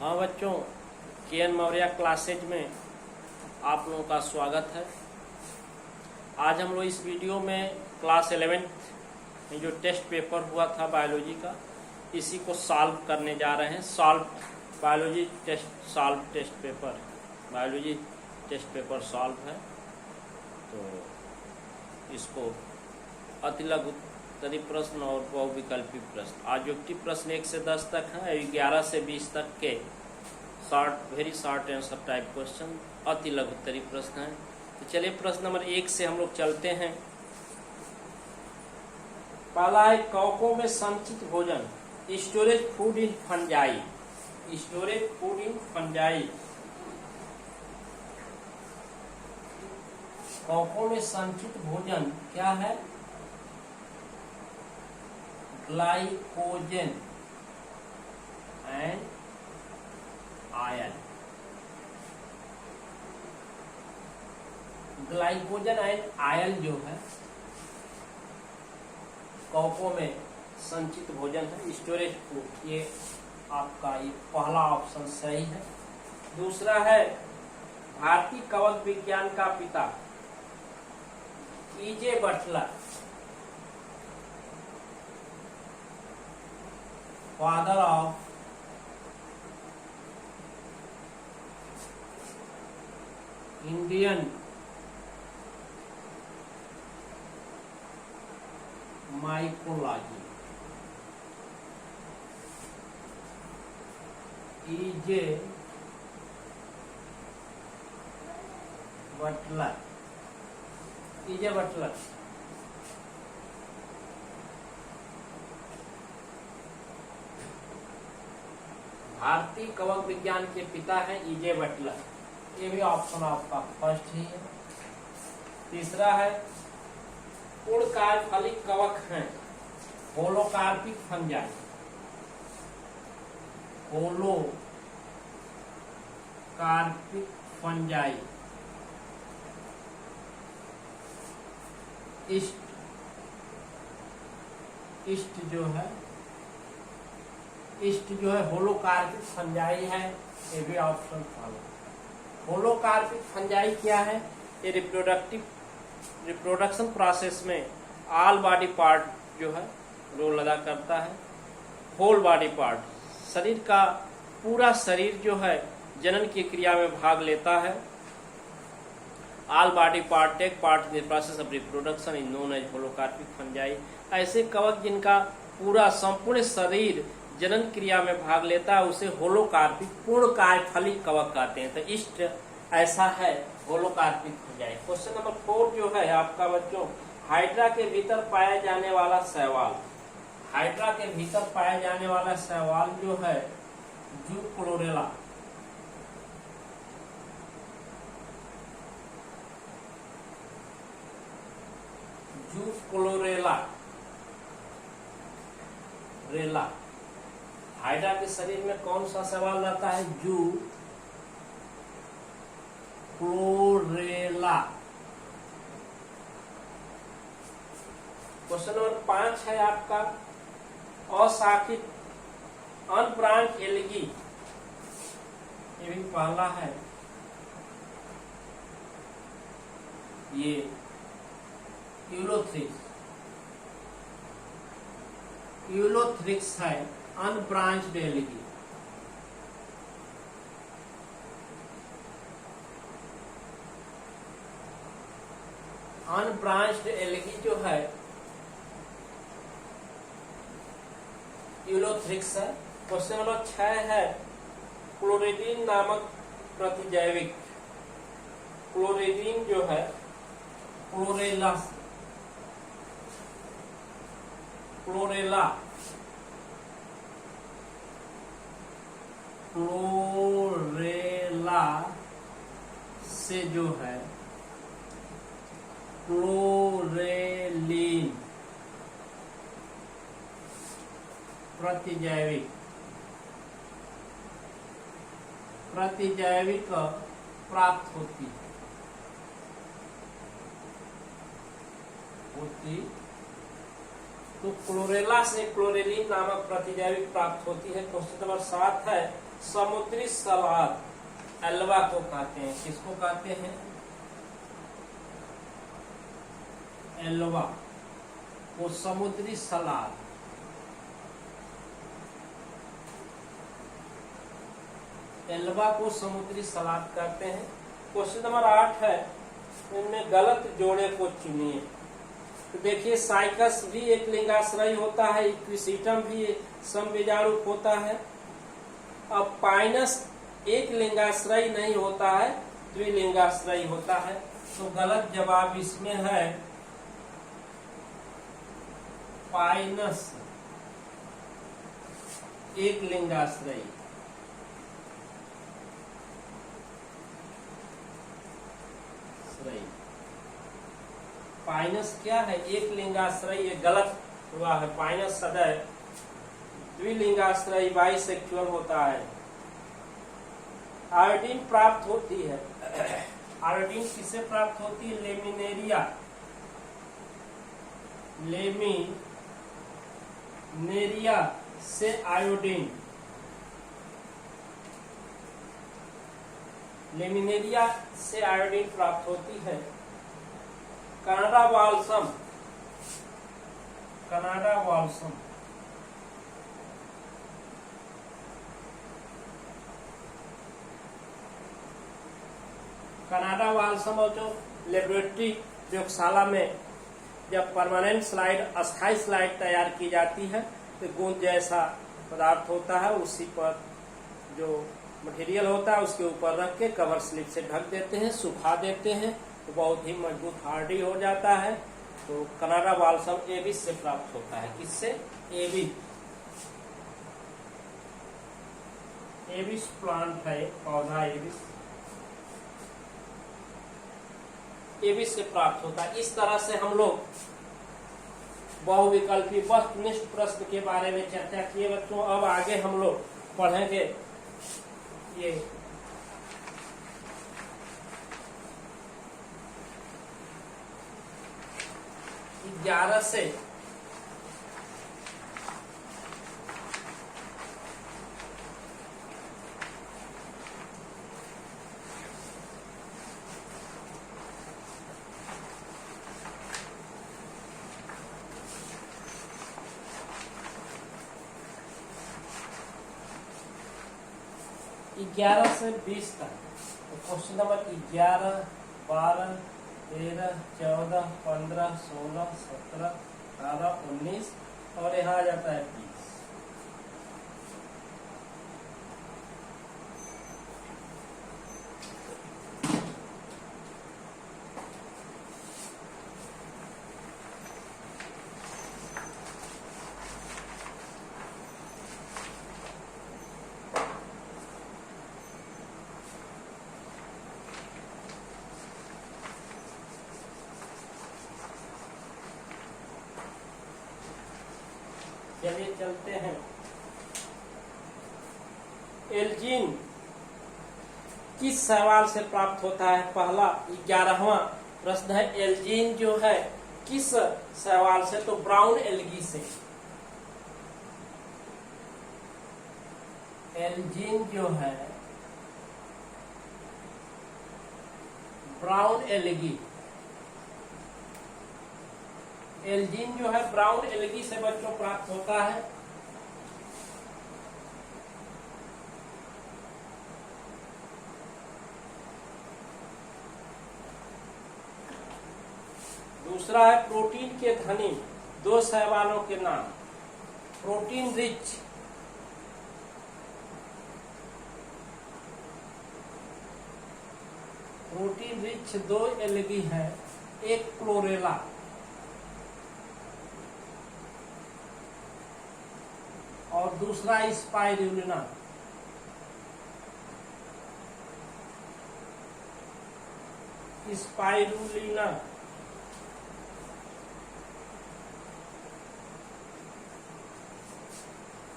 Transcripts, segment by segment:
हाँ बच्चों, K. N.. Maurya classes में आप लोगों का स्वागत है। आज हम लोग इस वीडियो में क्लास 11th में जो टेस्ट पेपर हुआ था बायोलॉजी का, इसी को सॉल्व करने जा रहे हैं। Biology test paper biology test paper solve है। तो इसको अतिलघु उत्तरीय प्रश्न और बहुविकल्पी प्रश्न, ऑब्जेक्टिव प्रश्न 1 से 10 तक है, 11 से 20 तक के very short answer type question अति लघु उत्तरीय प्रश्न है। तो चलिए प्रश्न नंबर 1 से हम लोग चलते हैं। पहला है, कवकों में संचित भोजन, storage food in fungi. Storage food in fungi, कवकों में संचित भोजन क्या है? Glycogen and ion. Glycogen and ion जो है कवकों में संचित भोजन है, स्टोरेज फूड। ये आपका ये पहला ऑप्शन सही है। दूसरा है, भारतीय कवक विज्ञान का पिता E.J. Butler, father of Indian mycology. E.J. Butler. E.J. Butler भारतीय कवक विज्ञान के पिता हैं E.J. बटलर। ये भी ऑप्शन आपका फर्स्ट ही है। तीसरा है, पूर्णकायफलिक कवक हैं, होलोकार्पिक फंजाई। होलोकार्पिक फंजाई। इस्ट जो है होलोकार्पिक फंजाई है। ये भी ऑप्शन फॉलो। होलोकार्पिक फंजाई क्या है? ये रिप्रोडक्शन प्रोसेस में ऑल बॉडी पार्ट जो है रोल अदा करता है। होल बॉडी पार्ट, शरीर का पूरा शरीर जो है जनन की क्रिया में भाग लेता है। All body part take part in the process of reproduction is known as holocarpic fungi. ऐसे कवक जिनका पूरा संपूर्ण शरीर जनन क्रिया में भाग लेता है उसे होलोकार्पिक पूर्णकायफलिक कवक कहते हैं। तो इष्ट ऐसा है होलोकार्पिक फंजाई। क्वेश्चन नंबर 4 जो है आपका बच्चों, हाइड्रा के भीतर पाया जाने वाला शैवाल। हाइड्रा के भीतर पाया जाने वाला शैवाल जो है जूक्लोरेला। जूक्लोरेला रेला। हाइड्रा के शरीर में कौन सा शैवाल रहता है? जूक्लोरेला। क्वेश्चन नंबर 5 है आपका, अशाखित अनब्रांच एल्गी। ये भी पहला है, ये यूलोथ्रिक्स है, अनब्रांच्ड एल्गी। अनब्रांच्ड एल्गी जो है यूलोथ्रिक्स है। क्वेश्चन नंबर 6 है, क्लोरिडीन नामक प्रतिजैविक। क्लोरिडीन जो है क्लोरेला से जो है क्लोरेलिन प्रतिजैविक प्राप्त होती तो क्लोरेला से क्लोरेलिन नामक प्रतिजैविक प्राप्त होती है। क्वेश्चन नंबर 7 है समुद्री सलाद एल्वा को कहते हैं। किसको कहते हैं? एल्वा को समुद्री सलाद। एल्वा को समुद्री सलाद कहते हैं। क्वेश्चन नंबर 8 है इनमें गलत जोड़े को चुनिए। तो देखिए साइकस भी एक लिंगाश्रयी होता है, इक्विसिटम भी समबीजाणुक होता है। अब पाइनस एक लिंगाश्रयी नहीं होता है, द्विलिंगाश्रयी होता है। तो गलत जवाब इसमें है पाइनस एक लिंगाश्रयी। पाइनस क्या है? एक लिंगाश्रयी। ये गलत हुआ है। पाइनस सदैव द्विलिंगाश्रयी बाइसेक्सुअल होता है। आयोडीन प्राप्त होती है। आयोडीन किससे प्राप्त होती है? लेमिनेरिया। लेमिनेरिया से आयोडीन। लेमिनेरिया से आयोडीन प्राप्त होती है। Canada balsam. Canada balsam Canada balsam और जो लेबोरेटरी प्रयोगशाला में जब परमानेंट स्लाइड अस्थायी स्लाइड तैयार की जाती है तो गूंद जैसा पदार्थ होता है, उसी पर जो मटेरियल होता है उसके ऊपर रख के कवर स्लिप से ढक देते हैं, सुखा देते हैं, तो बहुत ही मजबूत हार्डी हो जाता है। तो कनाडा बाल्सम एबिस से प्राप्त होता है। किससे? एबिस प्लांट है, पौधा एबिस से प्राप्त होता है। इस तरह से हम लोग बहुविकल्पी वस्तुनिष्ठ प्रश्न के बारे में चर्चा किए बच्चों। अब आगे हम लोग पढ़ेंगे ये 11 से 20 तक। तो क्वेश्चन नंबर 11, 12, 13, 14, 15, 16, 17, 18, 19 और यहाँ आ जाता है 20। चलिए चलते हैं। एल्जीन किस शैवाल से प्राप्त होता है? पहला 11वां प्रश्न है एल्जीन जो है किस शैवाल से? तो ब्राउन एल्गी से। एल्जीन जो है ब्राउन एल्गी। एल्जीन जो है ब्राउन एल्गी से बच्चों प्राप्त होता है। दूसरा है प्रोटीन के धनी 2 शैवालों के नाम। Protein rich protein rich 2 algae है। एक क्लोरेला और दूसरा स्पाइरुलिना। स्पाइरुलिना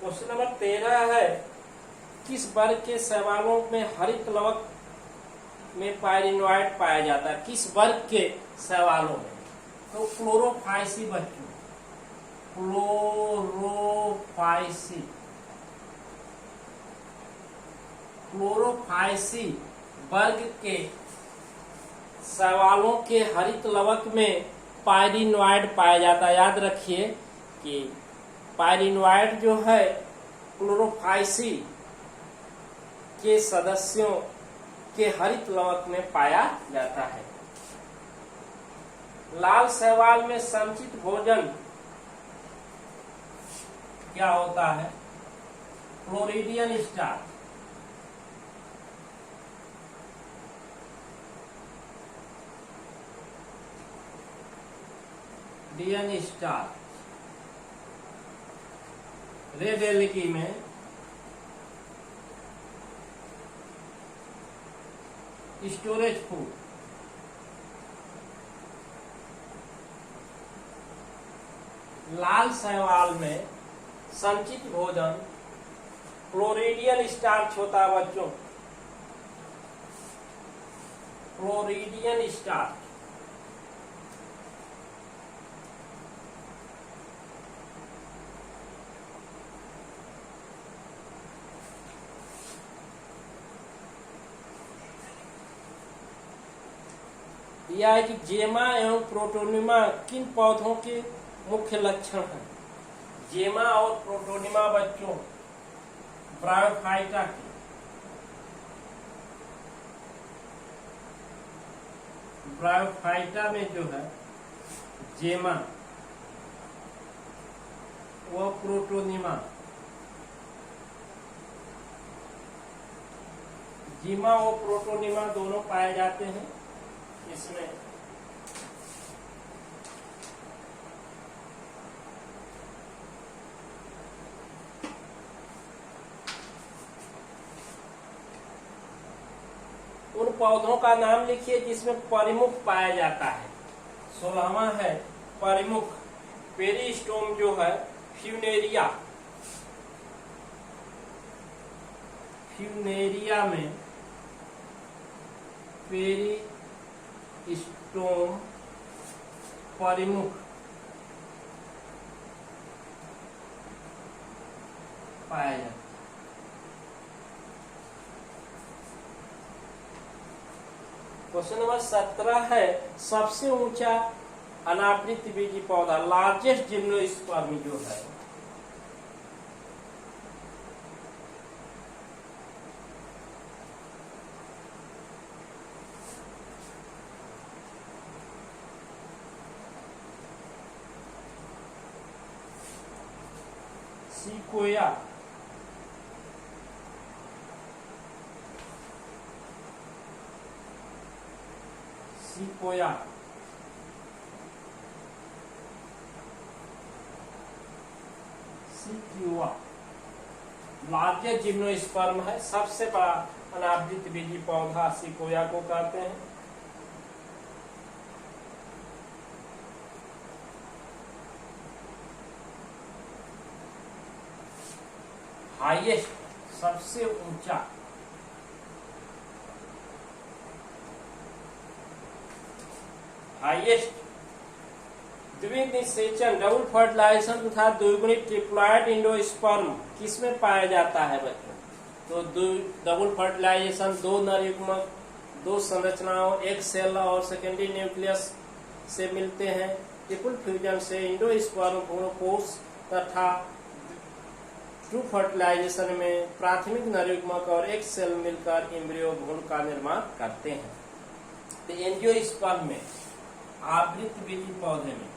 क्वेश्चन नंबर 13 है किस वर्ग के शैवालों में हरित लवक में पायरिनोइड पाया जाता है? किस वर्ग के शैवालों में? तो क्लोरोफाइसी बच्चों। क्लोरोफाइसी। क्लोरोफाइसी वर्ग के शैवालों के हरित लवक में पायरिनोइड पाया जाता है। याद रखिए कि पायरिनोइड जो है क्लोरोफाइसी के सदस्यों के हरित लवक में पाया जाता है। लाल शैवाल में संचित भोजन क्या होता है? Floridean starch. डीएन स्टार्च। रेड एल्गी में स्टोरेज फूड। लाल शैवाल में संचित भोजन क्लोरिडियन स्टार्च होता है बच्चों। Floridean starch. यह है कि जेमा एवं प्रोटोनिमा किन पौधों के मुख्य लक्षण हैं? जेमा और प्रोटोनिमा बच्चों ब्रायोफाइटा के। ब्रायोफाइटा में जो है जेमा व प्रोटोनिमा, जीमा और प्रोटोनिमा दोनों पाए जाते हैं इसमें। उन पौधों का नाम लिखिए जिसमें परिमुख पाया जाता है। 16वां है परिमुख। पेरिस्टोम जो है फ्यूनेरिया। फ्यूनेरिया में पेरिस्टोम परिमुख पाया जाता है। क्वेश्चन नंबर 17 है सबसे ऊंचा अनावृत बीजी पौधा, लार्जेस्ट जिम्नोस्पर्म जो है। सिकोया। सिकोया सिक्यूआ लार्जेस्ट जिम्नोस्पर्म है। सबसे बड़ा अनावृत बीजी पौधा सिकोया को कहते हैं। हाईएस्ट सबसे ऊंचा हाईएस्ट द्विनिषेचन डबल फर्टिलाइजेशन तथा द्विगुणित ट्रिप्लॉइड इंडोस्पर्म किसमें पाया जाता है बच्चों? तो डबल फर्टिलाइजेशन दो नर युग्मक दो संरचनाओं एक सेल और सेकेंडरी न्यूक्लियस से मिलते हैं। ट्रिपल फ्यूजन से इंडोस्पर्म भ्रूणकोश तथा ट्रू फर्टिलाइजेशन में प्राथमिक नर युग्मक और एक सेल मिलकर एम्ब्रियो भ्रूण का निर्माण करते हैं। तो एंजियोस्पर्म में आवृत बीजी पौधे में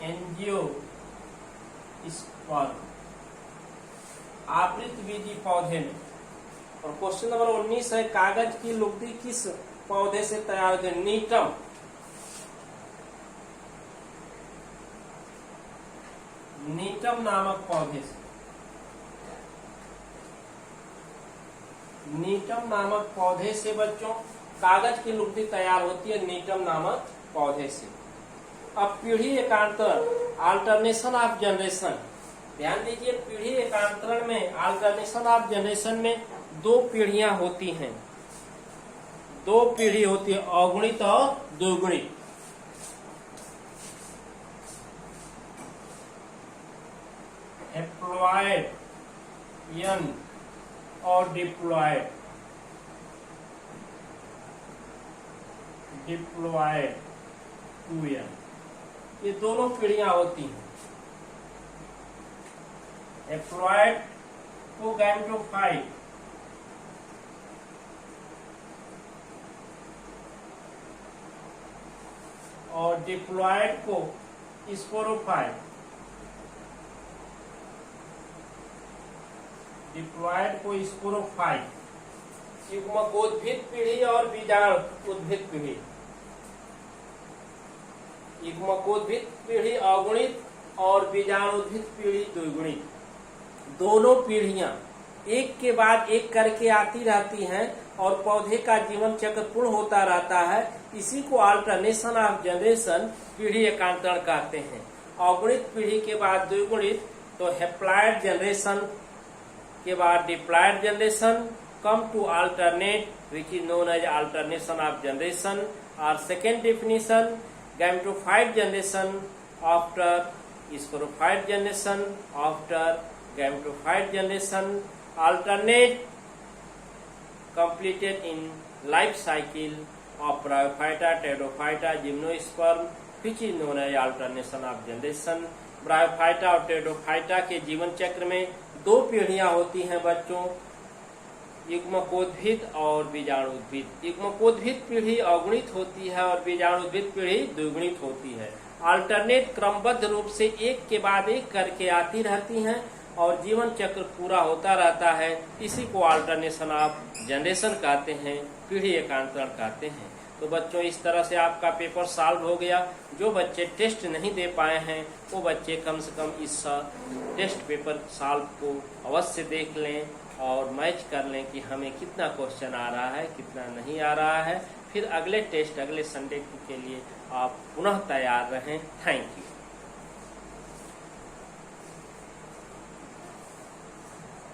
एंजियोस्पर्म आवृत बीजी पौधे में। और क्वेश्चन नंबर 19 है कागज की लुगदी किस पौधे से तैयार होती है? नीटम। नीटम नामक पौधे से। नीटम नामक पौधे से बच्चों कागज की लुगदी तैयार होती है नीटम नामक पौधे से। अब पीढ़ी एकांतरण अल्टरनेशन ऑफ जनरेशन, ध्यान दीजिए पीढ़ी एकांतरण में अल्टरनेशन ऑफ जनरेशन में दो पीढ़ियां होती हैं। दो पीढ़ी होती है अगुणित और द्विगुणित। डिप्लॉयड एन और डिप्लॉयड टू एन, ये दोनों पीढ़ियां होती हैं। एप्लॉयड को गैमेटोफाइट, और डिप्लॉयड को स्पोरोफाइट, डिप्लॉयड को स्पोरोफाइट। युग्मकोद्भिद पीढ़ी और बीजाणु उद्भिद पीढ़ी। युग्मकोद्भिद पीढ़ी अगुणित और बीजाणुद्भिद पीढ़ी द्विगुणित। दोनों पीढ़ियां एक के बाद एक करके आती रहती हैं और पौधे का जीवन चक्र पूर्ण होता रहता है। इसी को अल्टरनेशन ऑफ जनरेशन, पीढ़ी एकांतरण कहते हैं। अगुणित पीढ़ी के बाद द्विगुणित, तो हैप्लॉयड जनरेशन के बाद diploid generation, come to alternate, which is known as alternation of generation, or second definition, gametophyte generation after sporophyte generation, after gametophyte generation, alternate completed in life cycle of Bryophyta, Pteridophyta, Gymnosperm, which is known as alternation of generation. Bryophyta और Pteridophyta के जीवन चक्र में दो पीढ़ियां होती हैं बच्चों, युग्मकोद्भिद और बीजाणुद्भिद। युग्मकोद्भिद पीढ़ी अगुणित होती है और बीजाणुद्भिद पीढ़ी द्विगुणित होती है। अल्टरनेट क्रमबद्ध रूप से एक के बाद एक करके आती रहती हैं और जीवन चक्र पूरा होता रहता है। इसी को अल्टरनेशन ऑफ जनरेशन कहते हैं, पीढ़ी एकांतरण कहते हैं। तो बच्चों, इस तरह से आपका पेपर सॉल्व हो गया। जो बच्चे टेस्ट नहीं दे पाए हैं वो बच्चे कम से कम इस टेस्ट पेपर सॉल्व को अवश्य देख लें और मैच कर लें कि हमें कितना क्वेश्चन आ रहा है, कितना नहीं आ रहा है। फिर अगले टेस्ट, अगले संडे के लिए आप पुनः तैयार रहें। Thank you.